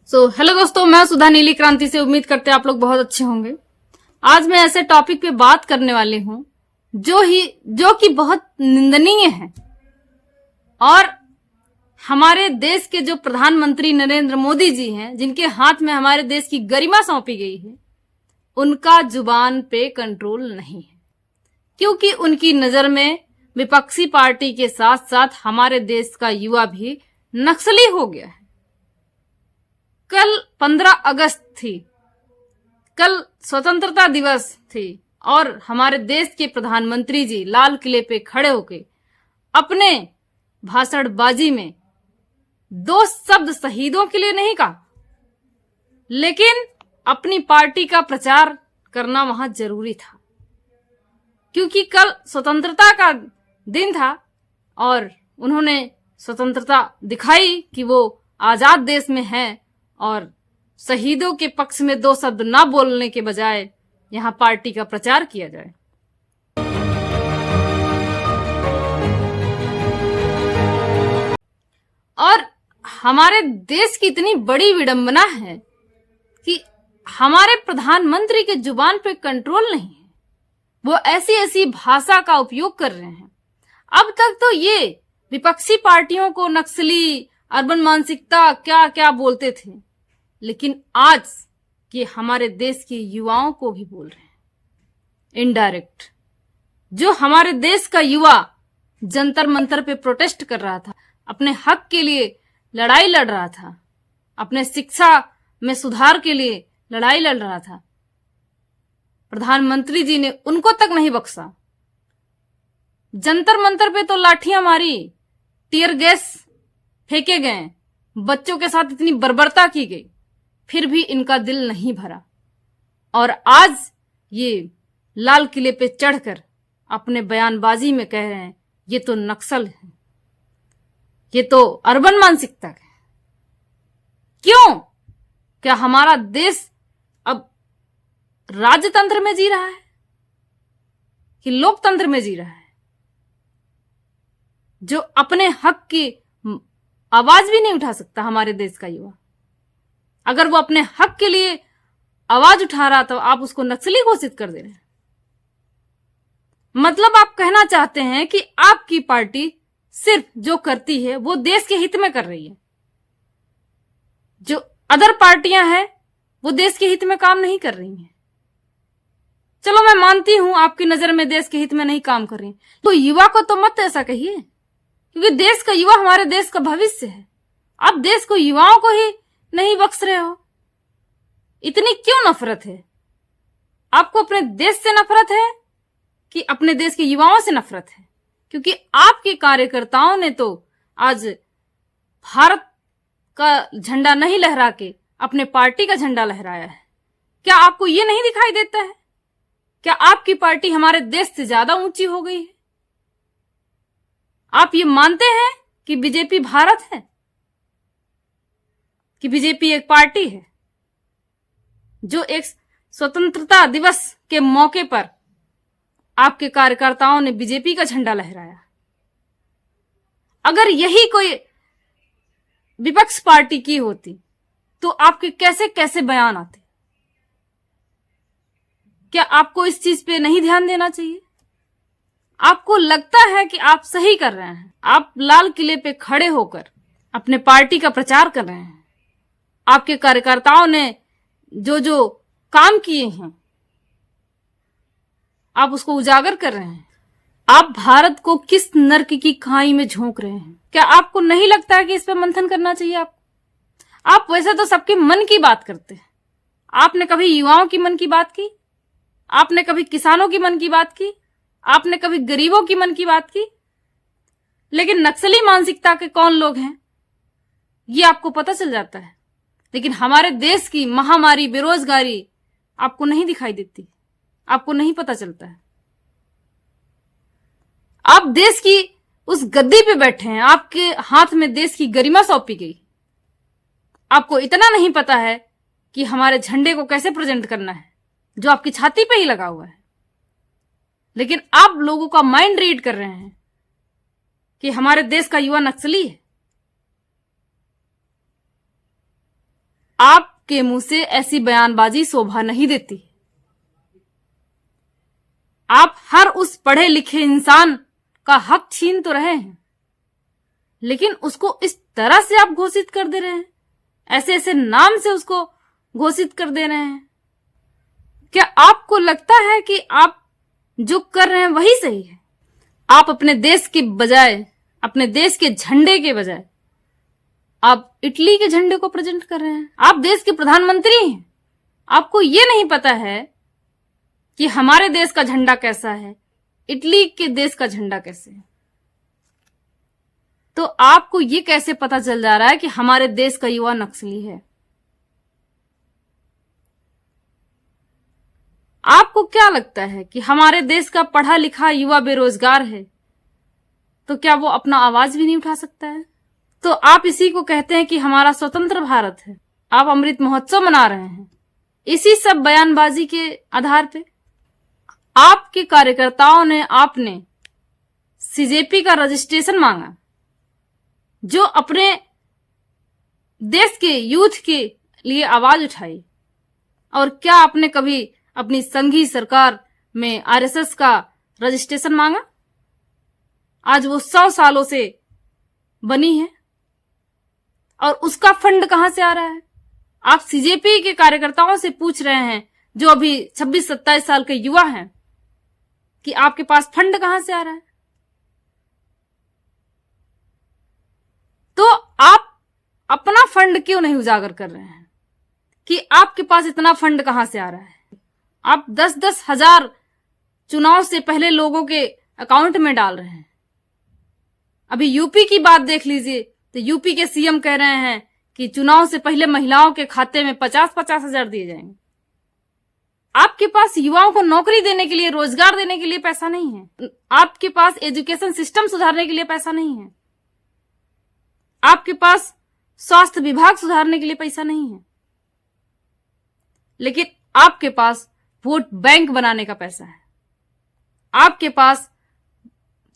Hello दोस्तों, मैं सुधा नीली क्रांति से। उम्मीद करते हैं आप लोग बहुत अच्छे होंगे। आज मैं ऐसे टॉपिक पे बात करने वाली हूं जो कि बहुत निंदनीय है और हमारे देश के जो प्रधानमंत्री नरेंद्र मोदी जी हैं, जिनके हाथ में हमारे देश की गरिमा सौंपी गई है, उनका जुबान पे कंट्रोल नहीं है, क्योंकि उनकी नजर में विपक्षी पार्टी के साथ साथ हमारे देश का युवा भी नक्सली हो गया है। कल 15 अगस्त थी, कल स्वतंत्रता दिवस थी और हमारे देश के प्रधानमंत्री जी लाल किले पे खड़े होके अपने भाषणबाजी में 2 शब्द शहीदों के लिए नहीं कहा, लेकिन अपनी पार्टी का प्रचार करना वहां जरूरी था, क्योंकि कल स्वतंत्रता का दिन था और उन्होंने स्वतंत्रता दिखाई कि वो आजाद देश में है और शहीदों के पक्ष में 2 शब्द ना बोलने के बजाय यहां पार्टी का प्रचार किया जाए। और हमारे देश की इतनी बड़ी विडंबना है कि हमारे प्रधानमंत्री के जुबान पे कंट्रोल नहीं है। वो ऐसी ऐसी भाषा का उपयोग कर रहे हैं। अब तक तो ये विपक्षी पार्टियों को नक्सली, अर्बन मानसिकता क्या क्या बोलते थे, लेकिन आज ये हमारे देश के युवाओं को भी बोल रहे हैं इनडायरेक्ट। जो हमारे देश का युवा जंतर मंतर पे प्रोटेस्ट कर रहा था, अपने हक के लिए लड़ाई लड़ रहा था, अपने शिक्षा में सुधार के लिए लड़ाई लड़ रहा था, प्रधानमंत्री जी ने उनको तक नहीं बख्शा। जंतर मंतर पे तो लाठियां मारी, टीयर गैस फेंके गए, बच्चों के साथ इतनी बर्बरता की गई, फिर भी इनका दिल नहीं भरा और आज ये लाल किले पे चढ़कर अपने बयानबाजी में कह रहे हैं ये तो नक्सल है, ये तो अर्बन मानसिकता है। क्यों? क्या हमारा देश अब राजतंत्र में जी रहा है कि लोकतंत्र में जी रहा है? जो अपने हक की आवाज भी नहीं उठा सकता हमारे देश का युवा, अगर वो अपने हक के लिए आवाज उठा रहा तो आप उसको नक्सली घोषित कर दे रहे हैं। मतलब आप कहना चाहते हैं कि आपकी पार्टी सिर्फ जो करती है वो देश के हित में कर रही है, जो अदर पार्टियां हैं वो देश के हित में काम नहीं कर रही हैं। चलो मैं मानती हूं आपकी नजर में देश के हित में नहीं काम कर रही, तो युवा को तो मत ऐसा कहिए, क्योंकि देश का युवा हमारे देश का भविष्य है। आप देश को, युवाओं को ही नहीं बख्श रहे हो। इतनी क्यों नफरत है? आपको अपने देश से नफरत है कि अपने देश के युवाओं से नफरत है? क्योंकि आपके कार्यकर्ताओं ने तो आज भारत का झंडा नहीं लहरा के अपने पार्टी का झंडा लहराया है। क्या आपको ये नहीं दिखाई देता है? क्या आपकी पार्टी हमारे देश से ज्यादा ऊंची हो गई है? आप ये मानते हैं कि बीजेपी भारत है, कि बीजेपी एक पार्टी है जो एक स्वतंत्रता दिवस के मौके पर आपके कार्यकर्ताओं ने बीजेपी का झंडा लहराया? अगर यही कोई विपक्ष पार्टी की होती तो आपके कैसे कैसे बयान आते? क्या आपको इस चीज पे नहीं ध्यान देना चाहिए? आपको लगता है कि आप सही कर रहे हैं, आप लाल किले पे खड़े होकर अपने पार्टी का प्रचार कर रहे हैं, आपके कार्यकर्ताओं ने जो जो काम किए हैं आप उसको उजागर कर रहे हैं। आप भारत को किस नर्क की खाई में झोंक रहे हैं? क्या आपको नहीं लगता है कि इस पे मंथन करना चाहिए आपको? आप वैसे तो सबके मन की बात करते हैं। आपने कभी युवाओं की मन की बात की? आपने कभी किसानों की मन की बात की? आपने कभी गरीबों की मन की बात की? लेकिन नक्सली मानसिकता के कौन लोग हैं ये आपको पता चल जाता है। लेकिन हमारे देश की महामारी बेरोजगारी आपको नहीं दिखाई देती, आपको नहीं पता चलता है। आप देश की उस गद्दी पे बैठे हैं, आपके हाथ में देश की गरिमा सौंपी गई। आपको इतना नहीं पता है कि हमारे झंडे को कैसे प्रेजेंट करना है, जो आपकी छाती पे ही लगा हुआ है। लेकिन आप लोगों का माइंड रीड कर रहे हैं कि हमारे देश का युवा नक्सली है। आपके मुंह से ऐसी बयानबाजी शोभा नहीं देती। आप हर उस पढ़े लिखे इंसान का हक छीन तो रहे हैं, लेकिन उसको इस तरह से आप घोषित कर दे रहे हैं, ऐसे ऐसे नाम से उसको घोषित कर दे रहे हैं। क्या आपको लगता है कि आप जो कर रहे हैं वही सही है? आप अपने देश के बजाय, अपने देश के झंडे के बजाय आप इटली के झंडे को प्रेजेंट कर रहे हैं। आप देश के प्रधानमंत्री हैं, आपको ये नहीं पता है कि हमारे देश का झंडा कैसा है, इटली के देश का झंडा कैसे है। तो आपको ये कैसे पता चल जा रहा है कि हमारे देश का युवा नक्सली है? आपको क्या लगता है कि हमारे देश का पढ़ा लिखा युवा बेरोजगार है, तो क्या वो अपना आवाज भी नहीं उठा सकता है? तो आप इसी को कहते हैं कि हमारा स्वतंत्र भारत है। आप अमृत महोत्सव मना रहे हैं इसी सब बयानबाजी के आधार पे। आपके कार्यकर्ताओं ने, आपने सीजेपी का रजिस्ट्रेशन मांगा, जो अपने देश के यूथ के लिए आवाज उठाई। और क्या आपने कभी अपनी संघीय सरकार में आरएसएस का रजिस्ट्रेशन मांगा? आज वो 100 सालों से बनी है और उसका फंड कहां से आ रहा है? आप सीजेपी के कार्यकर्ताओं से पूछ रहे हैं, जो अभी 26-27 साल के युवा हैं, कि आपके पास फंड कहां से आ रहा है? तो आप अपना फंड क्यों नहीं उजागर कर रहे हैं कि आपके पास इतना फंड कहां से आ रहा है? आप 10-10 हजार चुनाव से पहले लोगों के अकाउंट में डाल रहे हैं। अभी यूपी की बात देख लीजिए, तो यूपी के सीएम कह रहे हैं कि चुनाव से पहले महिलाओं के खाते में 50-50 हजार दिए जाएंगे। आपके पास युवाओं को नौकरी देने के लिए, रोजगार देने के लिए पैसा नहीं है। आपके पास एजुकेशन सिस्टम सुधारने के लिए पैसा नहीं है। आपके पास स्वास्थ्य विभाग सुधारने के लिए पैसा नहीं है। लेकिन आपके पास वोट बैंक बनाने का पैसा है। आपके पास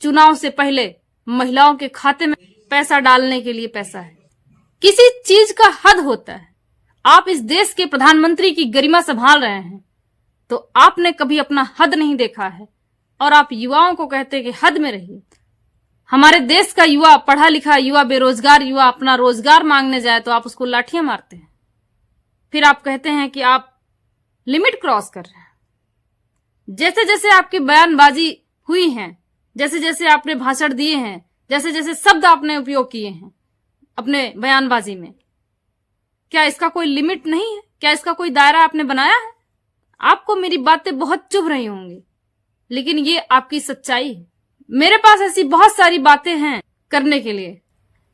चुनाव से पहले महिलाओं के खाते में पैसा डालने के लिए पैसा है। किसी चीज का हद होता है। आप इस देश के प्रधानमंत्री की गरिमा संभाल रहे हैं, तो आपने कभी अपना हद नहीं देखा है और आप युवाओं को कहते हैं कि हद में रहिए। हमारे देश का युवा, पढ़ा लिखा युवा, बेरोजगार युवा अपना रोजगार मांगने जाए तो आप उसको लाठियां मारते हैं। फिर आप कहते हैं कि आप लिमिट क्रॉस कर रहे हैं। जैसे जैसे आपकी बयानबाजी हुई है, जैसे जैसे आपने भाषण दिए हैं, जैसे जैसे शब्द आपने उपयोग किए हैं अपने बयानबाजी में, क्या इसका कोई लिमिट नहीं है? क्या इसका कोई दायरा आपने बनाया है? आपको मेरी बातें बहुत चुभ रही होंगी, लेकिन ये आपकी सच्चाई है। मेरे पास ऐसी बहुत सारी बातें हैं करने के लिए,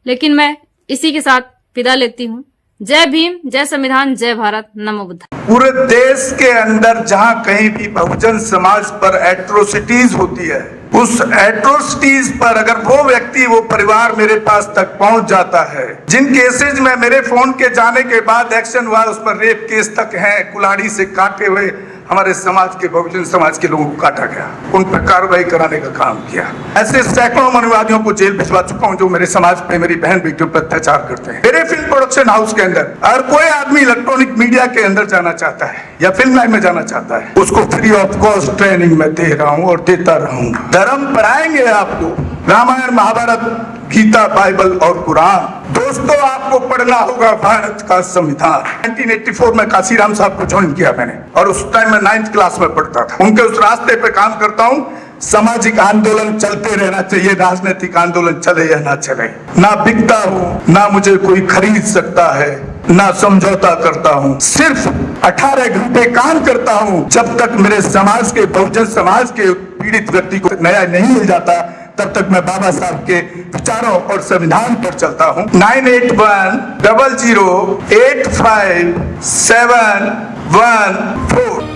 लेकिन मैं इसी के साथ विदा लेती हूँ। जय भीम, जय संविधान, जय भारत, नमो बुद्ध। पूरे देश के अंदर जहां कहीं भी बहुजन समाज पर एट्रोसिटीज होती है, उस एट्रोसिटीज पर अगर वो व्यक्ति, वो परिवार मेरे पास तक पहुंच जाता है, जिन केसेज में मेरे फोन के जाने के बाद एक्शन हुआ, उस पर रेप केस तक है, कुल्हाड़ी से काटे हुए हमारे समाज के, बहुजन समाज के लोगों को काटा गया, उन पर कार्रवाई कराने का काम किया। ऐसे सैकड़ों मनुवादियों को जेल भिजवा चुका हूं जो मेरे समाज पे, मेरी बहन बेटियों पर अत्याचार करते हैं। मेरे फिल्म प्रोडक्शन हाउस के अंदर अगर कोई आदमी इलेक्ट्रॉनिक मीडिया के अंदर जाना चाहता है या फिल्म लाइन में जाना चाहता है, उसको फ्री ऑफ कॉस्ट ट्रेनिंग में दे रहा हूं और देता रहूंगा। धर्म पढ़ाएंगे आपको, रामायण, महाभारत, गीता, बाइबल और कुरान। दोस्तों, आपको पढ़ना होगा भारत का संविधान। 1984 में काशीराम साहब को ज्वाइन किया मैंने, और उस टाइम मैं 9th क्लास में पढ़ता था। उनके उस रास्ते पे काम करता हूँ। सामाजिक आंदोलन चलते रहना चाहिए, राजनीतिक आंदोलन चले या ना चले। ना बिकता हूँ, ना मुझे कोई खरीद सकता है, ना समझौता करता हूँ। सिर्फ 18 घंटे काम करता हूँ। जब तक मेरे समाज के, बहुजन समाज के पीड़ित व्यक्ति को न्याय नहीं मिल जाता, तब तक मैं बाबा साहब के विचारों और संविधान पर चलता हूँ। 9810085714।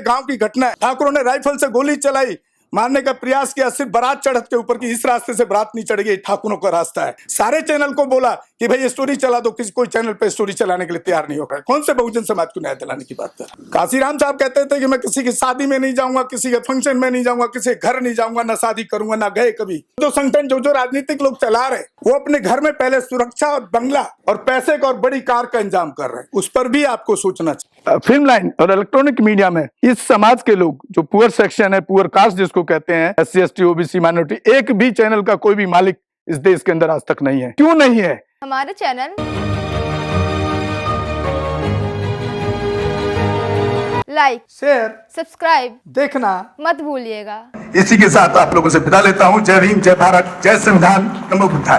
गांव की घटना है, ठाकुरों ने राइफल से गोली चलाई, मारने का प्रयास किया, सिर्फ बारात चढ़त के ऊपर की इस रास्ते से बारात नहीं चढ़ गई, ठाकुरों का रास्ता है। सारे चैनल को बोला कि भाई स्टोरी चला दो, किसी कोई चैनल पे स्टोरी चलाने के लिए तैयार नहीं होगा। कौन से बहुजन समाज को न्याय दिलाने की बात कर? काशीराम साहब कहते थे कि मैं किसी की शादी में नहीं जाऊंगा, किसी के फंक्शन में नहीं जाऊंगा, किसी के घर नहीं जाऊंगा, ना शादी करूंगा, ना गए कभी। जो संगठन जो राजनीतिक लोग चला रहे वो अपने घर में पहले सुरक्षा और बंगला और पैसे का और बड़ी कार का इंतजाम कर रहे हैं, उस पर भी आपको सोचना चाहिए। फिल्म लाइन और इलेक्ट्रॉनिक मीडिया में इस समाज के लोग जो पुअर सेक्शन है, पुअर कास्ट जिसको कहते हैं, SC ST OBC माइनॉरिटी, एक भी चैनल का कोई भी मालिक इस देश के अंदर आज तक नहीं है। क्यों नहीं है? हमारे चैनल लाइक, शेयर, सब्सक्राइब देखना मत भूलिएगा। इसी के साथ आप लोगों से विदा लेता हूं। जय भीम, जय भारत, जय संविधान, नमो बुद्धाय।